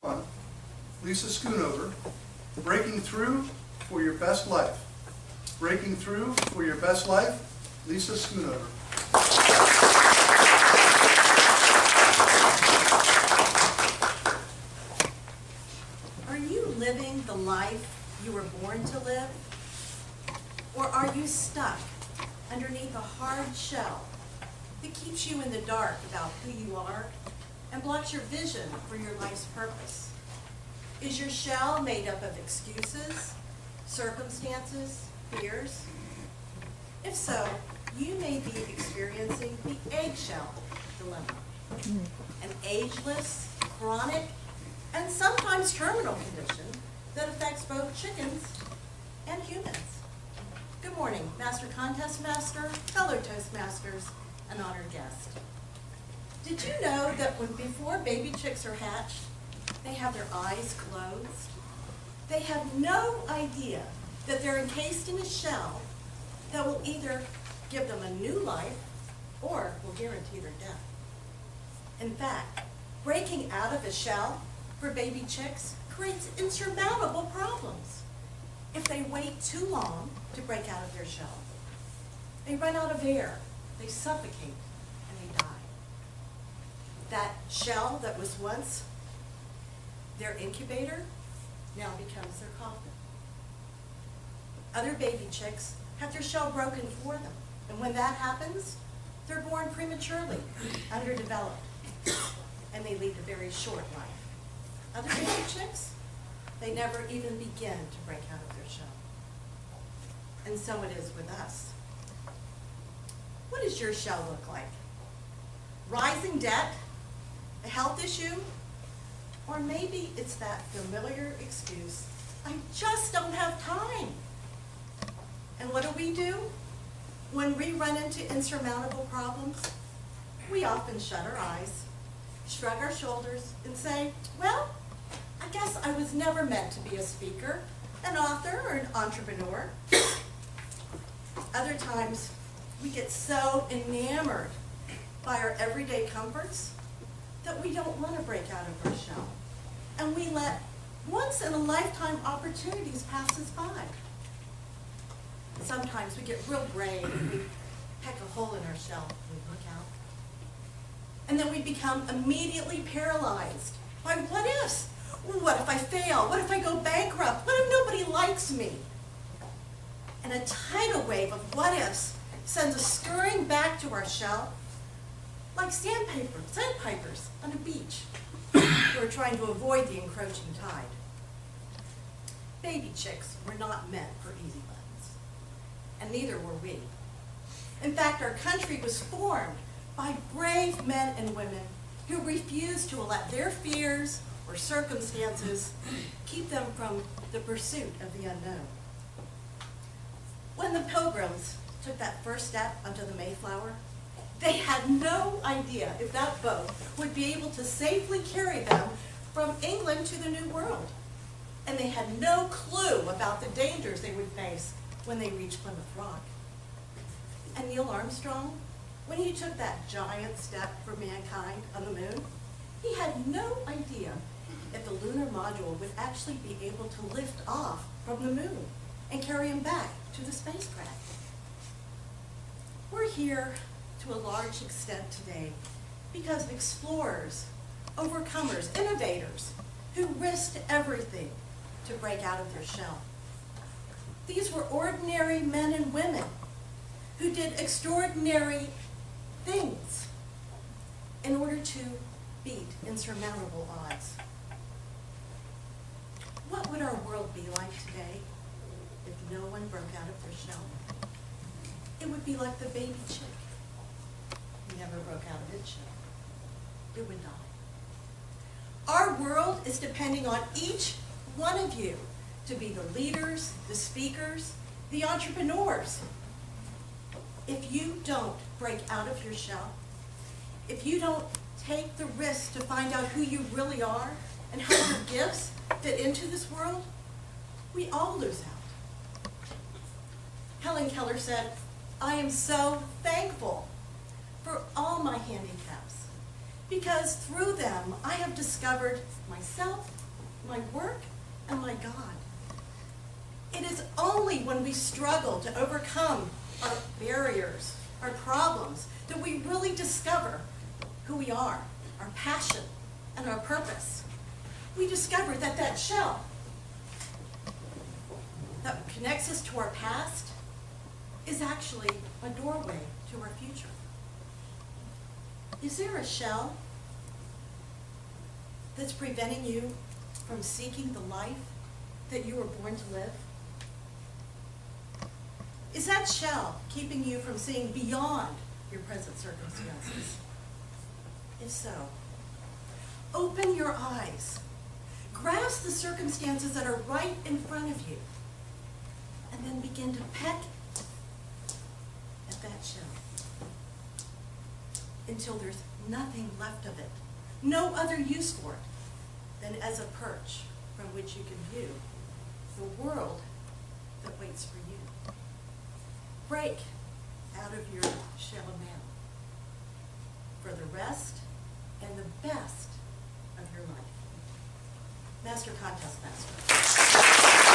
on, Lisa Schoonover, Breaking Through for Your Best Life. Breaking Through for Your Best Life, Lisa Schoonover. Are you living the life you were born to live? Or are you stuck underneath a hard shell that keeps you in the dark about who you are and blocks your vision for your life's purpose? Is your shell made up of excuses, circumstances, fears? If so, you may be experiencing the eggshell dilemma, an ageless, chronic, and sometimes terminal condition that affects both chickens and humans. Good morning, Master Contest Master, fellow Toastmasters, and honored guest. Did you know that before baby chicks are hatched, they have their eyes closed? They have no idea that they're encased in a shell that will either give them a new life or will guarantee their death. In fact, breaking out of a shell for baby chicks creates insurmountable problems. If they wait too long to break out of their shell, they run out of air, they suffocate, and they die. That shell that was once their incubator now becomes their coffin. Other baby chicks have their shell broken for them, and when that happens, they're born prematurely, underdeveloped, and they lead a very short life. Other baby chicks, they never even begin to break out of their shell. And so it is with us. What does your shell look like? Rising debt? A health issue? Or maybe it's that familiar excuse, I just don't have time. And what do? When we run into insurmountable problems, we often shut our eyes, shrug our shoulders, and say, well, I guess I was never meant to be a speaker, an author, or an entrepreneur. Other times, we get so enamored by our everyday comforts that we don't want to break out of our shell. And we let once-in-a-lifetime opportunities pass us by. Sometimes we get real brave and we peck a hole in our shell and we look out. And then we become immediately paralyzed by what ifs. What if I fail? What if I go bankrupt? What if nobody likes me? And a tidal wave of what ifs sends us scurrying back to our shell like sandpipers on a beach who are trying to avoid the encroaching tide. Baby chicks were not meant for easy buttons, and neither were we. In fact, our country was formed by brave men and women who refused to let their fears or circumstances keep them from the pursuit of the unknown. When the Pilgrims took that first step onto the Mayflower, they had no idea if that boat would be able to safely carry them from England to the New World. And they had no clue about the dangers they would face when they reached Plymouth Rock. And Neil Armstrong, when he took that giant step for mankind on the moon, he had no idea if the lunar module would actually be able to lift off from the moon and carry him back to the spacecraft. We're here to a large extent today because of explorers, overcomers, innovators who risked everything to break out of their shell. These were ordinary men and women who did extraordinary things in order to beat insurmountable odds. What would our world be like today if no one broke out of their shell? It would be like the baby chick. He never broke out of its shell. It would die. Our world is depending on each one of you to be the leaders, the speakers, the entrepreneurs. If you don't break out of your shell, if you don't take the risk to find out who you really are and how your gifts fit into this world, we all lose out. Helen Keller said, I am so thankful for all my handicaps because through them I have discovered myself my work, and my God. It is only when we struggle to overcome our barriers, our problems, that we really discover who we are, our passion, and our purpose. We discover that that shell that connects us to our past is actually a doorway to our future. Is there a shell that's preventing you from seeking the life that you were born to live? Is that shell keeping you from seeing beyond your present circumstances? If so, open your eyes, grasp the circumstances that are right in front of you, and then begin to peck at that shell until there's nothing left of it, no other use for it than as a perch from which you can view the world that waits for you. Break out of your shell now for the rest and the best of your life. Master Contest Master.